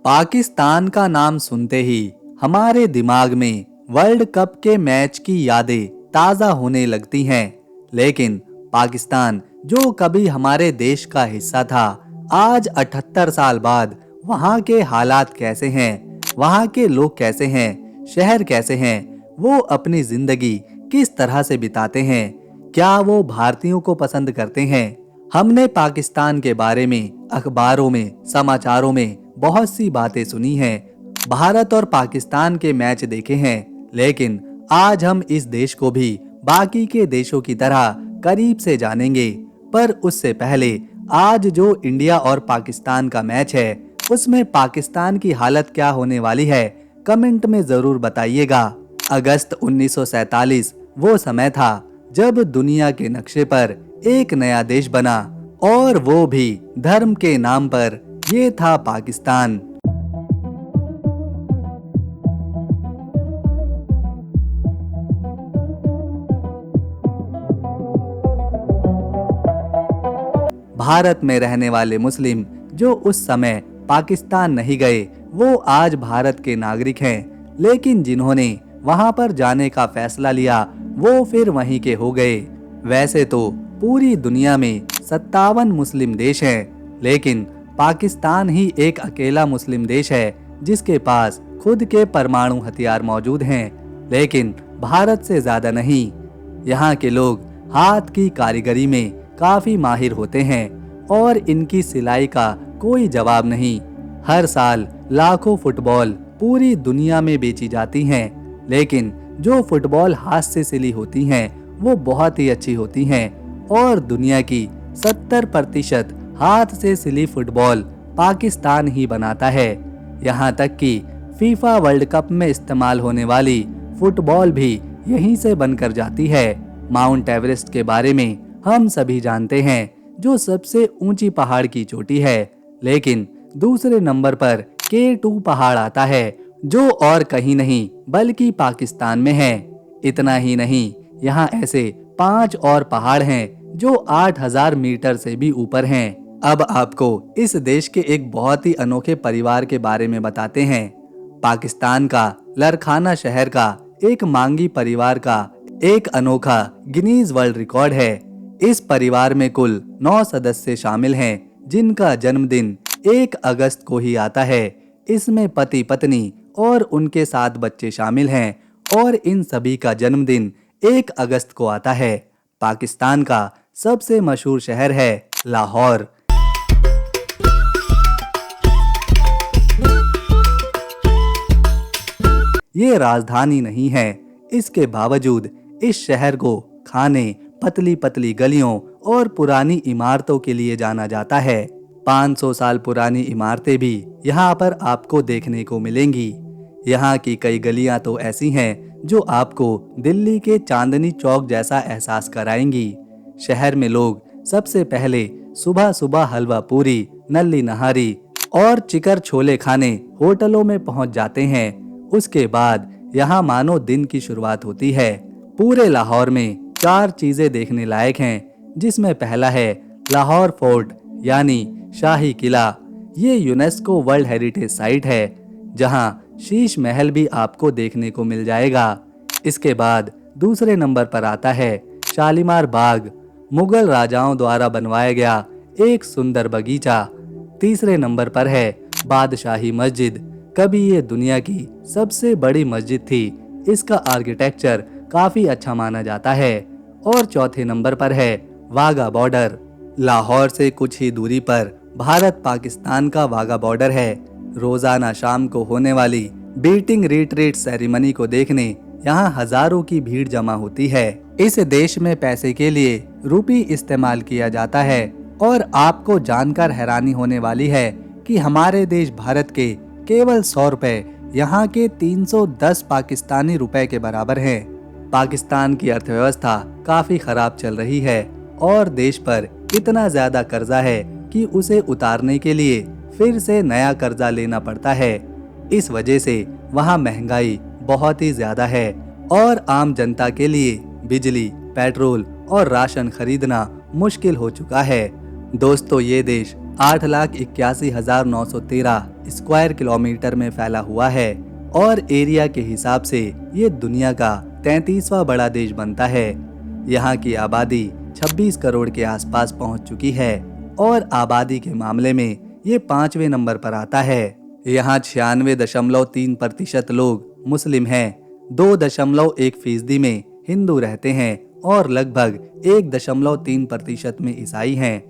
पाकिस्तान का नाम सुनते ही हमारे दिमाग में वर्ल्ड कप के मैच की यादें ताज़ा होने लगती हैं। लेकिन पाकिस्तान जो कभी हमारे देश का हिस्सा था, आज 78 साल बाद वहाँ के हालात कैसे हैं, वहाँ के लोग कैसे हैं, शहर कैसे हैं, वो अपनी जिंदगी किस तरह से बिताते हैं, क्या वो भारतीयों को पसंद करते हैं। हमने पाकिस्तान के बारे में अखबारों में, समाचारों में बहुत सी बातें सुनी हैं, भारत और पाकिस्तान के मैच देखे हैं, लेकिन आज हम इस देश को भी बाकी के देशों की तरह करीब से जानेंगे। पर उससे पहले आज जो इंडिया और पाकिस्तान का मैच है, उसमें पाकिस्तान की हालत क्या होने वाली है, कमेंट में जरूर बताइएगा। अगस्त 1947 वो समय था जब दुनिया के नक्शे पर एक नया देश बना, और वो भी धर्म के नाम पर। ये था पाकिस्तान। भारत में रहने वाले मुस्लिम जो उस समय पाकिस्तान नहीं गए, वो आज भारत के नागरिक हैं, लेकिन जिन्होंने वहां पर जाने का फैसला लिया, वो फिर वहीं के हो गए। वैसे तो पूरी दुनिया में 57 मुस्लिम देश हैं, लेकिन पाकिस्तान ही एक अकेला मुस्लिम देश है जिसके पास खुद के परमाणु हथियार मौजूद हैं, लेकिन भारत से ज्यादा नहीं। यहाँ के लोग हाथ की कारीगरी में काफी माहिर होते हैं और इनकी सिलाई का कोई जवाब नहीं। हर साल लाखों फुटबॉल पूरी दुनिया में बेची जाती हैं, लेकिन जो फुटबॉल हाथ से सिली होती हैं वो बहुत ही अच्छी होती हैं, और दुनिया की 70% हाथ से सिली फुटबॉल पाकिस्तान ही बनाता है। यहाँ तक कि फीफा वर्ल्ड कप में इस्तेमाल होने वाली फुटबॉल भी यहीं से बनकर जाती है। माउंट एवरेस्ट के बारे में हम सभी जानते हैं, जो सबसे ऊंची पहाड़ की चोटी है, लेकिन दूसरे नंबर पर K2 पहाड़ आता है, जो और कहीं नहीं बल्कि पाकिस्तान में है। इतना ही नहीं, यहाँ ऐसे 5 और पहाड़ हैं जो 8000 मीटर से भी ऊपर हैं। अब आपको इस देश के एक बहुत ही अनोखे परिवार के बारे में बताते हैं। पाकिस्तान का लरखाना शहर का एक मांगी परिवार का एक अनोखा गिनीज वर्ल्ड रिकॉर्ड है। इस परिवार में कुल 9 सदस्य शामिल हैं, जिनका जन्मदिन 1 अगस्त को ही आता है। इसमें पति पत्नी और उनके 7 बच्चे शामिल हैं, और इन सभी का जन्मदिन 1 अगस्त को आता है। पाकिस्तान का सबसे मशहूर शहर है लाहौर। ये राजधानी नहीं है, इसके बावजूद इस शहर को खाने, पतली पतली गलियों और पुरानी इमारतों के लिए जाना जाता है। 500 साल पुरानी इमारतें भी यहाँ पर आपको देखने को मिलेंगी। यहाँ की कई गलियाँ तो ऐसी हैं जो आपको दिल्ली के चांदनी चौक जैसा एहसास कराएंगी। शहर में लोग सबसे पहले सुबह सुबह हलवा पूरी, नल्ली नहारी और चिकर छोले खाने होटलों में पहुँच जाते हैं। उसके बाद यहाँ मानो दिन की शुरुआत होती है। पूरे लाहौर में 4 चीजें देखने लायक हैं, जिसमें पहला है लाहौर फोर्ट यानी शाही किला। ये यूनेस्को वर्ल्ड हेरिटेज साइट है, जहाँ शीश महल भी आपको देखने को मिल जाएगा। इसके बाद दूसरे नंबर पर आता है शालीमार बाग, मुगल राजाओं द्वारा बनवाया गया एक सुंदर बगीचा। तीसरे नंबर पर है बादशाही मस्जिद। कभी ये दुनिया की सबसे बड़ी मस्जिद थी, इसका आर्किटेक्चर काफी अच्छा माना जाता है। और चौथे नंबर पर है वाघा बॉर्डर। लाहौर से कुछ ही दूरी पर भारत पाकिस्तान का वाघा बॉर्डर है। रोजाना शाम को होने वाली बीटिंग रिट्रीट सेरेमनी को देखने यहाँ हजारों की भीड़ जमा होती है। इस देश में पैसे के लिए रुपी इस्तेमाल किया जाता है, और आपको जानकर हैरानी होने वाली है कि हमारे देश भारत के केवल 100 रुपए यहाँ के 310 पाकिस्तानी रुपए के बराबर हैं। पाकिस्तान की अर्थव्यवस्था काफी खराब चल रही है, और देश पर इतना ज्यादा कर्जा है कि उसे उतारने के लिए फिर से नया कर्जा लेना पड़ता है। इस वजह से वहाँ महंगाई बहुत ही ज्यादा है, और आम जनता के लिए बिजली, पेट्रोल और राशन खरीदना मुश्किल हो चुका है। दोस्तों, ये देश 8,81,913 स्क्वायर किलोमीटर में फैला हुआ है और एरिया के हिसाब से ये दुनिया का 33वां बड़ा देश बनता है। यहाँ की आबादी 26 करोड़ के आसपास पहुँच चुकी है और आबादी के मामले में ये 5वें नंबर पर आता है। यहाँ 96.3% लोग मुस्लिम हैं, 2.1% में हिंदू रहते हैं और लगभग 1.3% में ईसाई हैं।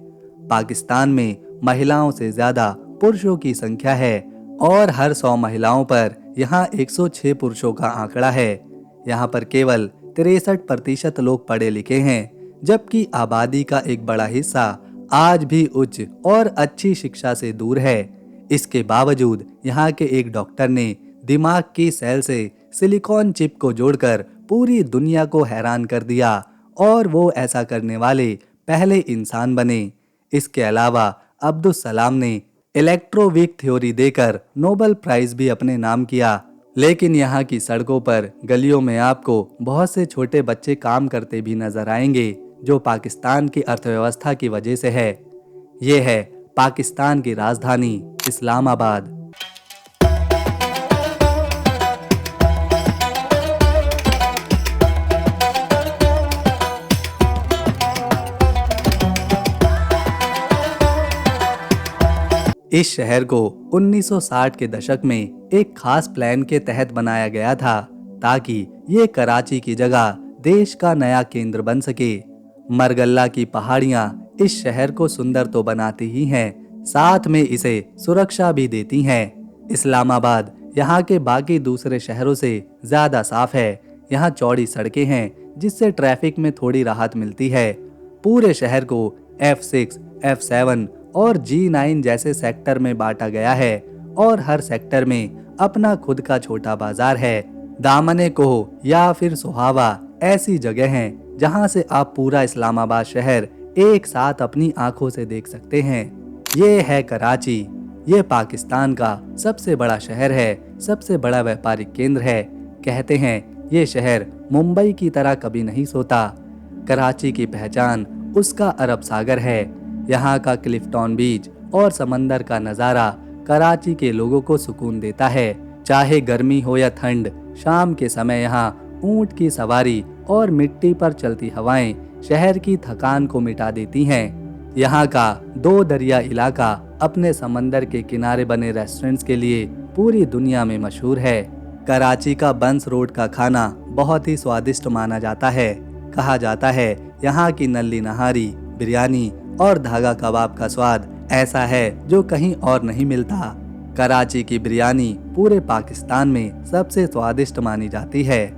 पाकिस्तान में महिलाओं से ज्यादा पुरुषों की संख्या है और हर 100 महिलाओं पर यहाँ 106 पुरुषों का आंकड़ा है। यहाँ पर केवल 63% लोग पढ़े लिखे हैं, जबकि आबादी का एक बड़ा हिस्सा आज भी उच्च और अच्छी शिक्षा से दूर है। इसके बावजूद यहाँ के एक डॉक्टर ने दिमाग की सेल से सिलिकॉन चिप को जोड़कर पूरी दुनिया को हैरान कर दिया और वो ऐसा करने वाले पहले इंसान बने। इसके अलावा अब्दुल सलाम ने इलेक्ट्रोवीक थ्योरी देकर नोबेल प्राइज भी अपने नाम किया। लेकिन यहाँ की सड़कों पर गलियों में आपको बहुत से छोटे बच्चे काम करते भी नजर आएंगे, जो पाकिस्तान की अर्थव्यवस्था की वजह से है। ये है पाकिस्तान की राजधानी इस्लामाबाद। इस शहर को 1960 के दशक में एक खास प्लान के तहत बनाया गया था ताकि ये कराची की जगह देश का नया केंद्र बन सके। मरगल्ला की पहाड़ियाँ इस शहर को सुंदर तो बनाती ही हैं, साथ में इसे सुरक्षा भी देती हैं। इस्लामाबाद यहाँ के बाकी दूसरे शहरों से ज्यादा साफ है। यहाँ चौड़ी सड़कें हैं जिससे ट्रैफिक में थोड़ी राहत मिलती है। पूरे शहर को F6, F7 और G9 जैसे सेक्टर में बांटा गया है और हर सेक्टर में अपना खुद का छोटा बाजार है। दामने कोह या फिर सुहावा ऐसी जगह हैं जहां से आप पूरा इस्लामाबाद शहर एक साथ अपनी आंखों से देख सकते हैं। ये है कराची। ये पाकिस्तान का सबसे बड़ा शहर है, सबसे बड़ा व्यापारिक केंद्र है। कहते हैं ये शहर मुंबई की तरह कभी नहीं सोता। कराची की पहचान उसका अरब सागर है। यहाँ का क्लिफ्टन बीच और समंदर का नज़ारा कराची के लोगों को सुकून देता है। चाहे गर्मी हो या ठंड, शाम के समय यहाँ ऊंट की सवारी और मिट्टी पर चलती हवाएं शहर की थकान को मिटा देती हैं। यहाँ का 2 दरिया इलाका अपने समंदर के किनारे बने रेस्टोरेंट्स के लिए पूरी दुनिया में मशहूर है। कराची का बंस रोड का खाना बहुत ही स्वादिष्ट माना जाता है। कहा जाता है यहाँ की नल्ली नहारी, बिरयानी और धागा कबाब का स्वाद ऐसा है जो कहीं और नहीं मिलता। कराची की बिरयानी पूरे पाकिस्तान में सबसे स्वादिष्ट मानी जाती है।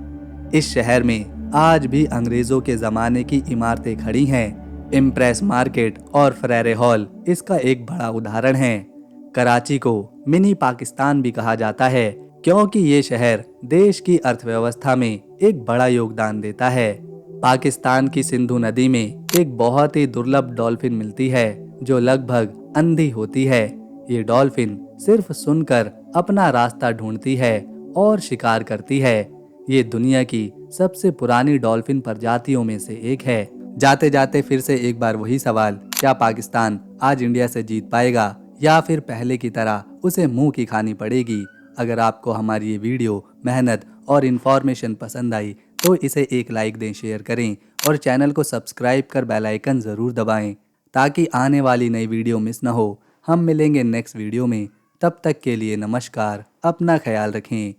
इस शहर में आज भी अंग्रेजों के जमाने की इमारतें खड़ी हैं। इम्प्रेस मार्केट और फ्रेरे हॉल इसका एक बड़ा उदाहरण है। कराची को मिनी पाकिस्तान भी कहा जाता है क्योंकि ये शहर देश की अर्थव्यवस्था में एक बड़ा योगदान देता है। पाकिस्तान की सिंधु नदी में एक बहुत ही दुर्लभ डॉल्फिन मिलती है जो लगभग अंधी होती है। ये डॉल्फिन सिर्फ सुनकर अपना रास्ता ढूंढती है और शिकार करती है। ये दुनिया की सबसे पुरानी डॉल्फिन प्रजातियों में से एक है। जाते जाते फिर से एक बार वही सवाल, क्या पाकिस्तान आज इंडिया से जीत पाएगा या फिर पहले की तरह उसे मुंह की खानी पड़ेगी? अगर आपको हमारी ये वीडियो, मेहनत और इन्फॉर्मेशन पसंद आई तो इसे एक लाइक दें, शेयर करें और चैनल को सब्सक्राइब कर बेल आइकन ज़रूर दबाएं ताकि आने वाली नई वीडियो मिस न हो। हम मिलेंगे नेक्स्ट वीडियो में। तब तक के लिए नमस्कार, अपना ख्याल रखें।